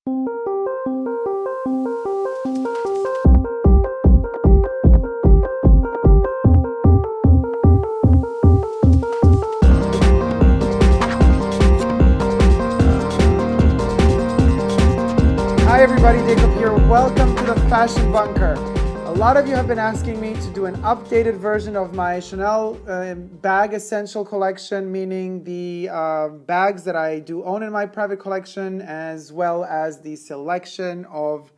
Hi everybody, Dacob here. Welcome to the Fashion Bunker. A lot of you have been asking me to do an updated version of my Chanel bag essential collection, meaning the bags that I do own in my private collection, as well as the selection of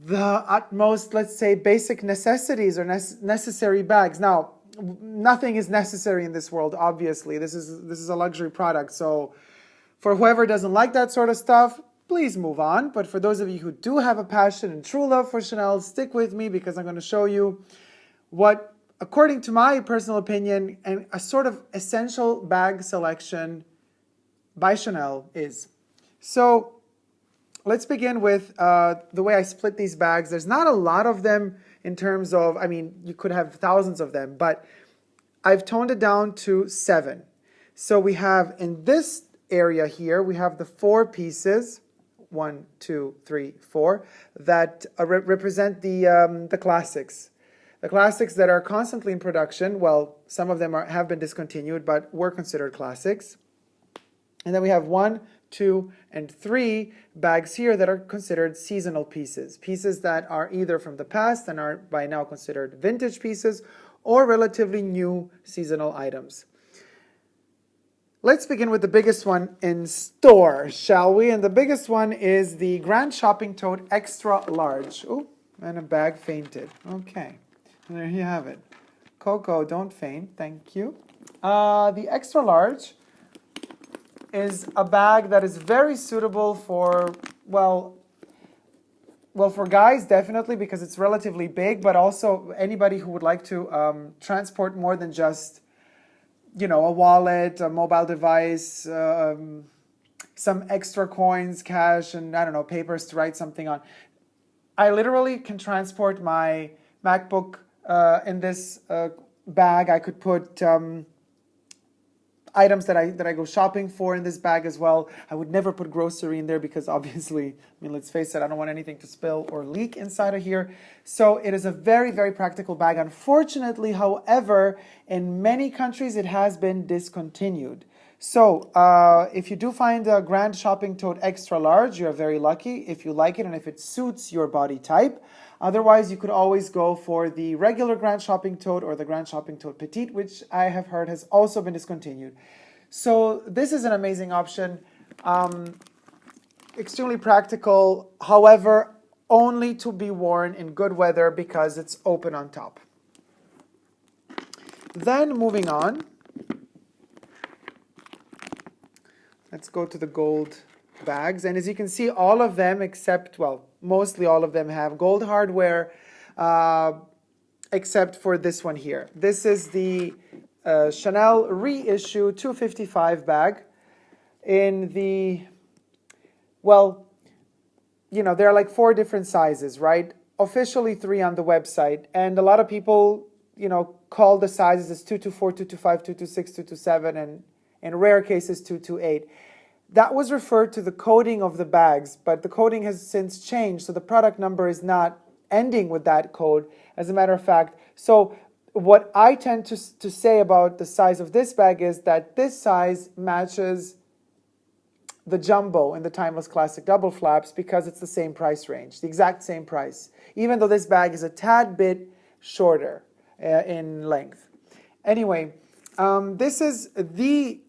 the utmost, let's say, basic necessities or necessary bags. Now, nothing is necessary in this world, obviously. This is a luxury product, so for whoever doesn't like that sort of stuff, please move on. But for those of you who do have a passion and true love for Chanel, stick with me because I'm going to show you what, according to my personal opinion, and a sort of essential bag selection by Chanel is. So let's begin with the way I split these bags. There's not a lot of them in terms of, I mean, you could have thousands of them, but I've toned it down to 7. So we have in this area here, we have the 4 pieces. 1, 2, 3, 4 that represent the classics. The classics that are constantly in production. Well, some of them have been discontinued, but were considered classics. And then we have 1, 2, and 3 bags here that are considered seasonal pieces. Pieces that are either from the past and are by now considered vintage pieces or relatively new seasonal items. Let's begin with the biggest one in store, shall we? And the biggest one is the Grand Shopping Tote Extra Large. Oh, and a bag fainted. Okay, and there you have it. Coco, don't faint, thank you. The Extra Large is a bag that is very suitable for, well, for guys, definitely, because it's relatively big, but also anybody who would like to transport more than just, you know, a wallet, a mobile device, some extra coins, cash, and I don't know, papers to write something on. I literally can transport my MacBook in this bag. I could put items that I go shopping for in this bag as well. I would never put grocery in there because obviously, I mean, let's face it, I don't want anything to spill or leak inside of here. So it is a very, very practical bag. Unfortunately, however, in many countries, it has been discontinued. So if you do find a Grand Shopping Tote Extra Large, you're very lucky if you like it and if it suits your body type. Otherwise, you could always go for the regular Grand Shopping Tote or the Grand Shopping Tote Petite, which I have heard has also been discontinued. So this is an amazing option, extremely practical, however, only to be worn in good weather because it's open on top. Then moving on, let's go to the gold bags. And as you can see, all of them except, well, mostly all of them have gold hardware, except for this one here. This is the Chanel Reissue 255 bag in the, well, you know, there are like 4 different sizes, right? Officially 3 on the website. And a lot of people, you know, call the sizes as 224, 225, 226, 227, and in rare cases 228. That was referred to the coding of the bags, but the coding has since changed, so the product number is not ending with that code, as a matter of fact. So what I tend to say about the size of this bag is that this size matches the jumbo in the Timeless Classic double flaps because it's the same price range, the exact same price, even though this bag is a tad bit shorter in length. Anyway, this is the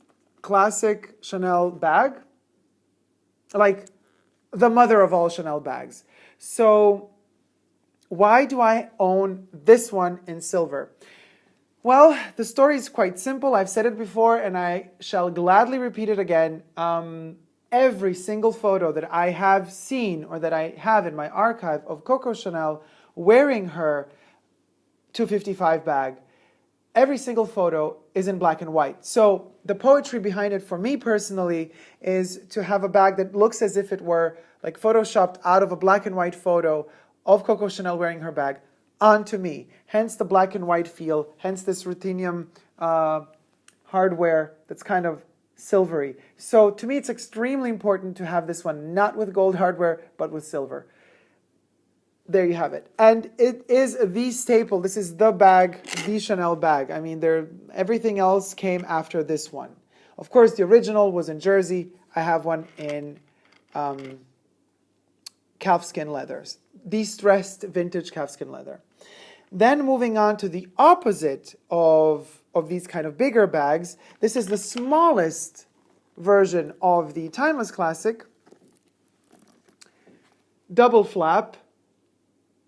classic Chanel bag, like the mother of all Chanel bags. So why do I own this one in silver? Well, the story is quite simple. I've said it before and I shall gladly repeat it again. Every single photo that I have seen or that I have in my archive of Coco Chanel wearing her 255 bag, every single photo is in black and white. So the poetry behind it for me personally is to have a bag that looks as if it were like photoshopped out of a black and white photo of Coco Chanel wearing her bag onto me. Hence the black and white feel, hence this ruthenium hardware that's kind of silvery. So to me, it's extremely important to have this one not with gold hardware, but with silver. There you have it. And it is the staple. This is the bag, the Chanel bag. I mean, everything else came after this one. Of course, the original was in jersey. I have one in calfskin leathers, distressed vintage calfskin leather. Then moving on to the opposite of these kind of bigger bags. This is the smallest version of the Timeless Classic. Double flap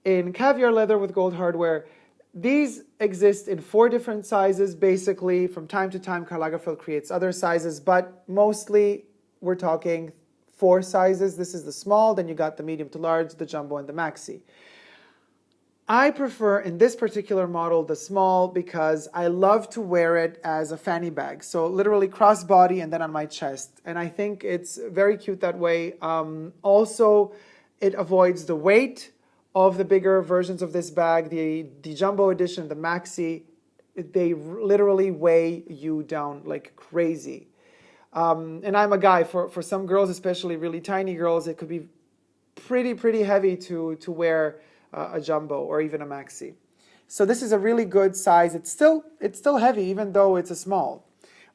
in caviar leather with gold hardware. These exist in 4 different sizes, basically. From time to time, Karl Lagerfeld creates other sizes, but mostly we're talking 4 sizes. This is the small, then you got the medium to large, the jumbo, and the maxi. I prefer, in this particular model, the small because I love to wear it as a fanny bag. So literally crossbody and then on my chest. And I think it's very cute that way. Also, it avoids the weight of the bigger versions of this bag. The jumbo edition, the maxi, they literally weigh you down like crazy. And I'm a guy. For some girls, especially really tiny girls, it could be pretty heavy to wear a jumbo or even a maxi. So this is a really good size. It's still heavy even though it's a small.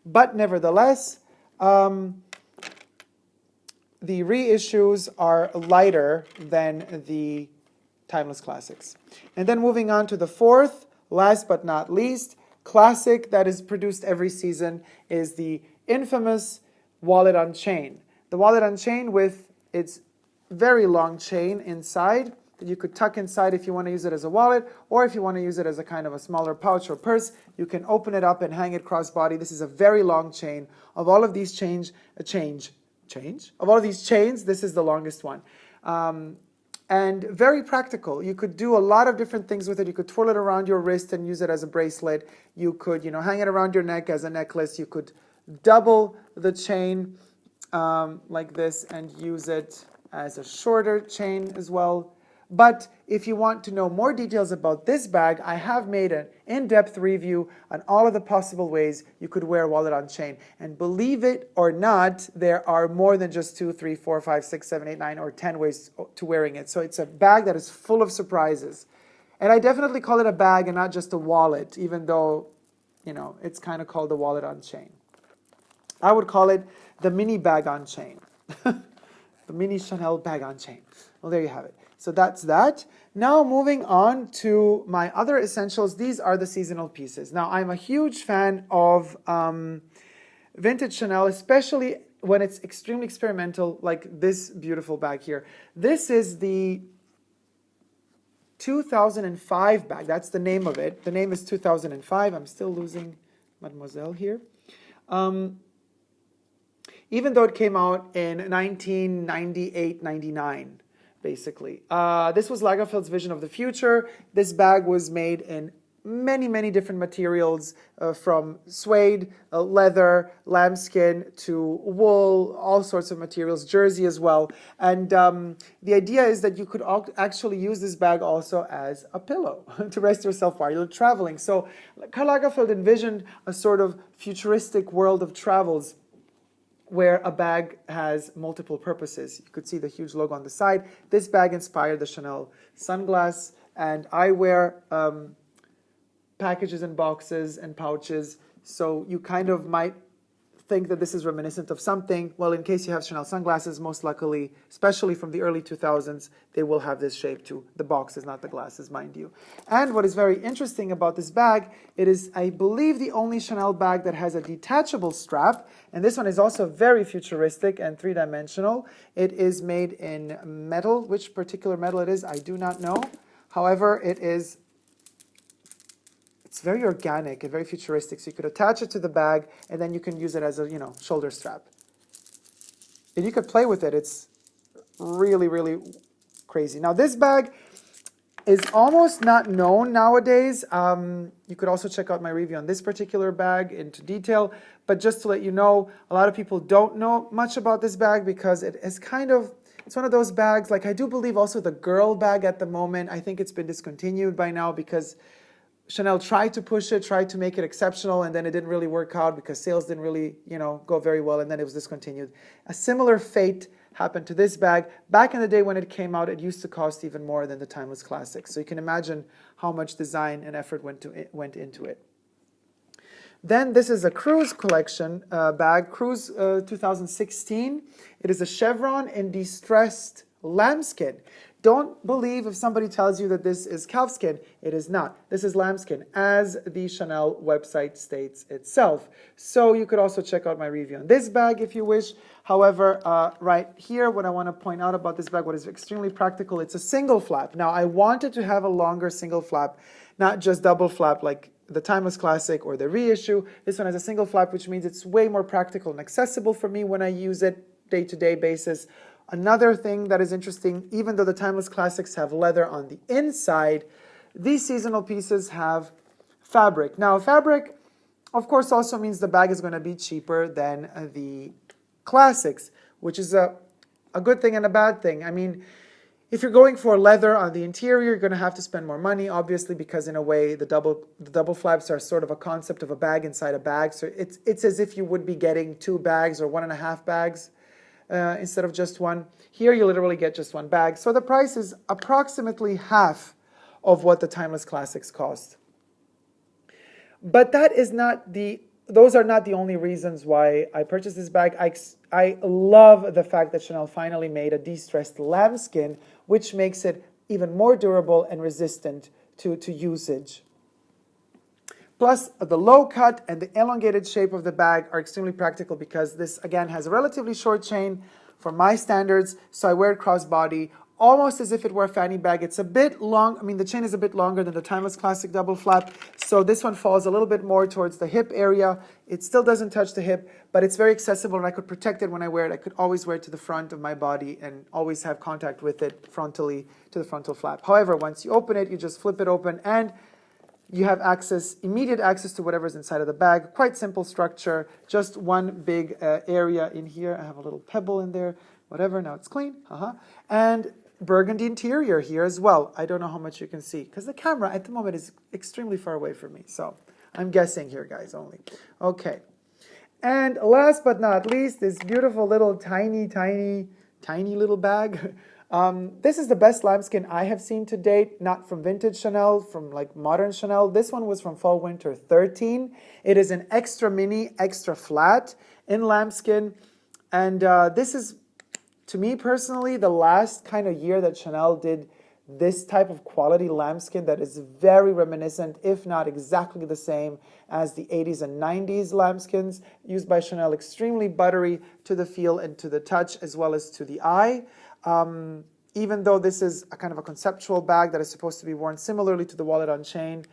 But nevertheless, the reissues are lighter than the Timeless Classics. And then moving on to the 4th, last but not least, classic that is produced every season is the infamous wallet on chain. The wallet on chain with its very long chain inside that you could tuck inside if you want to use it as a wallet, or if you want to use it as a kind of a smaller pouch or purse, you can open it up and hang it crossbody. This is a very long chain. Of all of these chains, of all of these chains, this is the longest one. And very practical. You could do a lot of different things with it. You could twirl it around your wrist and use it as a bracelet. You could, hang it around your neck as a necklace. You could double the chain like this and use it as a shorter chain as well. But if you want to know more details about this bag, I have made an in-depth review on all of the possible ways you could wear a wallet on chain. And believe it or not, there are more than just 2, 3, 4, 5, 6, 7, 8, 9, or 10 ways to wearing it. So it's a bag that is full of surprises. And I definitely call it a bag and not just a wallet, even though, it's kind of called the wallet on chain. I would call it the mini bag on chain. The mini Chanel bag on chain. Well, there you have it. So that's that. Now moving on to my other essentials. These are the seasonal pieces. Now I'm a huge fan of vintage Chanel, especially when it's extremely experimental, like this beautiful bag here. This is the 2005 bag. That's the name of it. The name is 2005. I'm still losing Mademoiselle here. Even though it came out in 1998-99. Basically. This was Lagerfeld's vision of the future. This bag was made in many different materials, from suede, leather, lambskin, to wool, all sorts of materials, jersey as well. And the idea is that you could actually use this bag also as a pillow to rest yourself while you're traveling. So Karl Lagerfeld envisioned a sort of futuristic world of travels where a bag has multiple purposes. You could see the huge logo on the side. This bag inspired the Chanel sunglass and eyewear packages and boxes and pouches. So you kind of might think that this is reminiscent of something. Well, in case you have Chanel sunglasses, most luckily, especially from the early 2000s, they will have this shape too. The boxes, not the glasses, mind you. And what is very interesting about this bag, it is, I believe, the only Chanel bag that has a detachable strap. And this one is also very futuristic and three-dimensional. It is made in metal. Which particular metal it is, I do not know. However, it's very organic and very futuristic. So you could attach it to the bag and then you can use it as a, shoulder strap. And you could play with it. It's really crazy. Now this bag is almost not known nowadays. You could also check out my review on this particular bag into detail. But just to let you know, a lot of people don't know much about this bag because it is it's one of those bags, like I do believe also the girl bag at the moment. I think it's been discontinued by now because Chanel tried to push it, tried to make it exceptional, and then it didn't really work out because sales didn't really, go very well, and then it was discontinued. A similar fate happened to this bag. Back in the day when it came out, it used to cost even more than the Timeless Classic. So you can imagine how much design and effort went into it. Then this is a Cruise collection bag, Cruise 2016. It is a Chevron in distressed lambskin. Don't believe if somebody tells you that this is calfskin. It is not. This is lambskin, as the Chanel website states itself. So you could also check out my review on this bag if you wish. However, right here, what I want to point out about this bag, what is extremely practical, it's a single flap. Now, I wanted to have a longer single flap, not just double flap like the Timeless Classic or the Reissue. This one has a single flap, which means it's way more practical and accessible for me when I use it day-to-day basis. Another thing that is interesting, even though the Timeless Classics have leather on the inside, these seasonal pieces have fabric. Now, fabric, of course, also means the bag is going to be cheaper than the Classics, which is a good thing and a bad thing. I mean, if you're going for leather on the interior, you're going to have to spend more money, obviously, because in a way, the double flaps are sort of a concept of a bag inside a bag. So it's as if you would be getting 2 bags or 1.5 bags. Instead of just one. Here you literally get just one bag. So the price is approximately half of what the Timeless Classics cost. But those are not the only reasons why I purchased this bag. I love the fact that Chanel finally made a distressed lambskin, which makes it even more durable and resistant to usage. Plus, the low cut and the elongated shape of the bag are extremely practical because this, again, has a relatively short chain for my standards, so I wear it crossbody, almost as if it were a fanny bag. It's a bit long, the chain is a bit longer than the Timeless Classic double flap, so this one falls a little bit more towards the hip area. It still doesn't touch the hip, but it's very accessible, and I could protect it when I wear it. I could always wear it to the front of my body and always have contact with it frontally to the frontal flap. However, once you open it, you just flip it open, and you have immediate access to whatever's inside of the bag. Quite simple structure, just one big area in here. I have a little pebble in there, whatever, now it's clean. And burgundy interior here as well. I don't know how much you can see, because the camera at the moment is extremely far away from me. So I'm guessing here, guys, only. Okay. And last but not least, this beautiful little tiny little bag. This is the best lambskin I have seen to date, not from vintage Chanel, from like modern Chanel. This one was from Fall Winter 13. It is an extra mini, extra flat in lambskin. And this is, to me personally, the last kind of year that Chanel did this type of quality lambskin that is very reminiscent, if not exactly the same as the 80s and 90s lambskins used by Chanel. Extremely buttery to the feel and to the touch as well as to the eye. Even though this is a kind of a conceptual bag that is supposed to be worn similarly to the wallet on chain,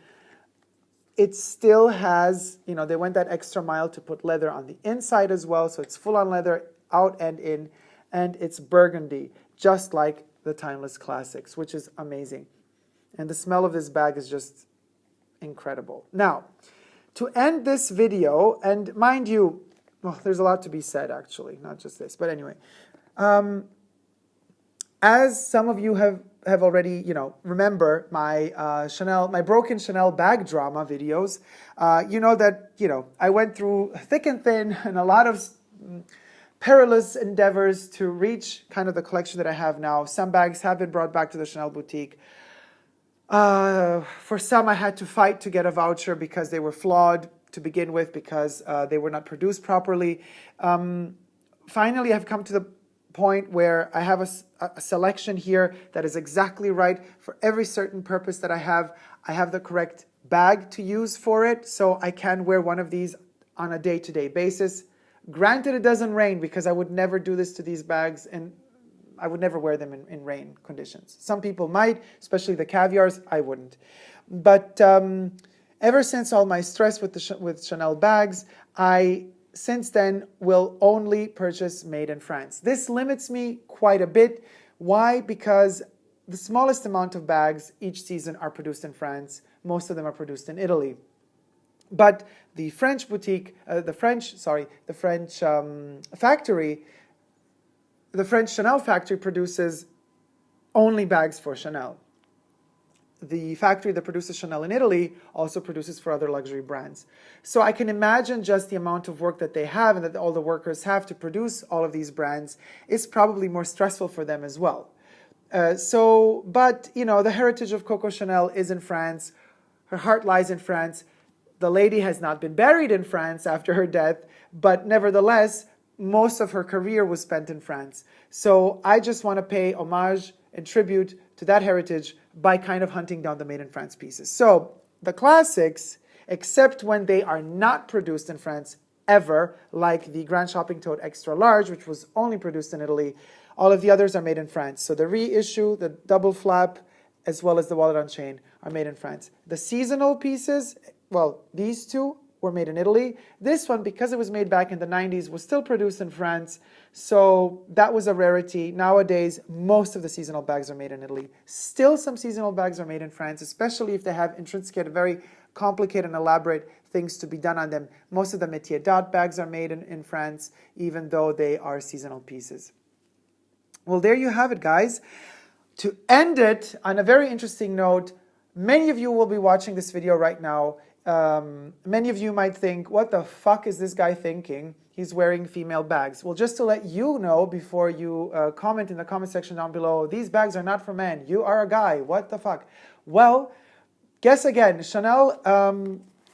it still has, they went that extra mile to put leather on the inside as well, so it's full on leather out and in, and it's burgundy, just like the Timeless Classics, which is amazing. And the smell of this bag is just incredible. Now, to end this video, and mind you, there's a lot to be said actually, not just this, but anyway, as some of you have already, remember my my broken Chanel bag drama videos, you know that, I went through thick and thin and a lot of perilous endeavors to reach kind of the collection that I have now. Some bags have been brought back to the Chanel boutique. For some, I had to fight to get a voucher because they were flawed to begin with, because they were not produced properly. Finally, I've come to the point where I have a selection here that is exactly right for every certain purpose that I have. I have the correct bag to use for it, so I can wear one of these on a day-to-day basis. Granted, it doesn't rain, because I would never do this to these bags, and I would never wear them in rain conditions. Some people might, especially the caviars. I wouldn't. But ever since all my stress with Chanel bags, I since then will only purchase made in France. This limits me quite a bit. Why? Because the smallest amount of bags each season are produced in France. Most of them are produced in Italy. But the French boutique, the French factory, the French Chanel factory produces only bags for Chanel. the factory that produces Chanel in Italy also produces for other luxury brands. So I can imagine just the amount of work that they have and that all the workers have to produce all of these brands is probably more stressful for them as well. But you know, the heritage of Coco Chanel is in France. Her heart lies in France. The lady has not been buried in France after her death, but nevertheless, most of her career was spent in France. So I just want to pay homage and tribute to that heritage by kind of hunting down the made in France pieces. So the classics, except when they are not produced in France ever, like the Grand Shopping Tote Extra Large, which was only produced in Italy, all of the others are made in France. So the reissue, the double flap, as well as the wallet on chain are made in France. The seasonal pieces, well, these two were made in Italy. This one, because it was made back in the 90s, was still produced in France. So that was a rarity. Nowadays, most of the seasonal bags are made in Italy. Still, some seasonal bags are made in France, especially if they have intricate, very complicated and elaborate things to be done on them. Most of the métier dot bags are made in France, even though they are seasonal pieces. Well, there you have it, guys. To end it on a very interesting note, many of you will be watching this video right now. Many of you might think, what the fuck is this guy thinking? He's wearing female bags. Well, just to let you know before you comment in the comment section down below, these bags are not for men. You are a guy. What the fuck? Well, guess again. Chanel,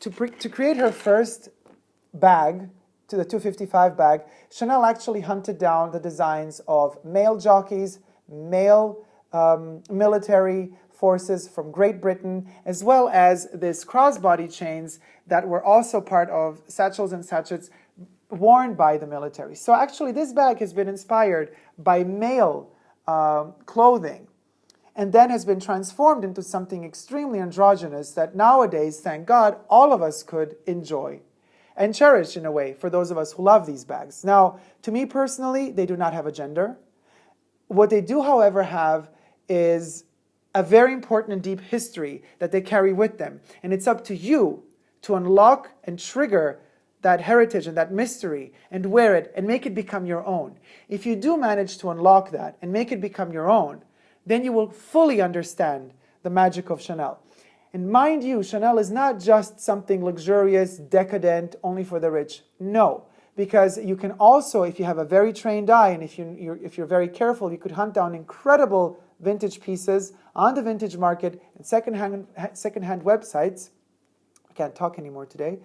to create her first bag, to the 255 bag, Chanel actually hunted down the designs of male jockeys, male military forces from Great Britain, as well as this crossbody chains that were also part of satchels and sachets worn by the military. So actually this bag has been inspired by male clothing and then has been transformed into something extremely androgynous that nowadays, thank God, all of us could enjoy and cherish in a way for those of us who love these bags. Now, to me personally, they do not have a gender. What they do, however, have is a very important and deep history that they carry with them. And it's up to you to unlock and trigger that heritage and that mystery and wear it and make it become your own. If you do manage to unlock that and make it become your own, then you will fully understand the magic of Chanel. And mind you, Chanel is not just something luxurious, decadent, only for the rich. No, because you can also, if you have a very trained eye and if you're very careful, you could hunt down incredible vintage pieces on the vintage market and secondhand websites. I can't talk anymore today.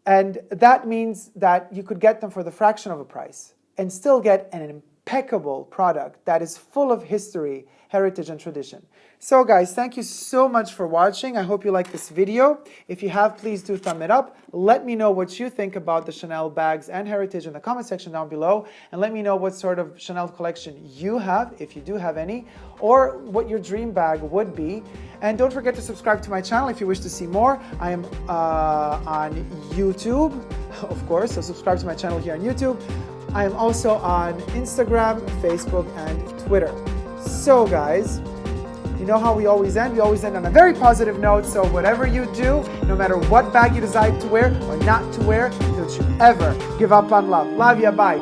And that means that you could get them for the fraction of a price and still get an impeccable product that is full of history, heritage, and tradition. So guys, thank you so much for watching. I hope you like this video. If you have, please do thumb it up. Let me know what you think about the Chanel bags and heritage in the comment section down below. And let me know what sort of Chanel collection you have, if you do have any, or what your dream bag would be. And don't forget to subscribe to my channel if you wish to see more. I am on YouTube, of course, so subscribe to my channel here on YouTube. I am also on Instagram, Facebook, and Twitter. So guys, you know how we always end? We always end on a very positive note. So whatever you do, no matter what bag you decide to wear or not to wear, don't you ever give up on love. Love ya, bye.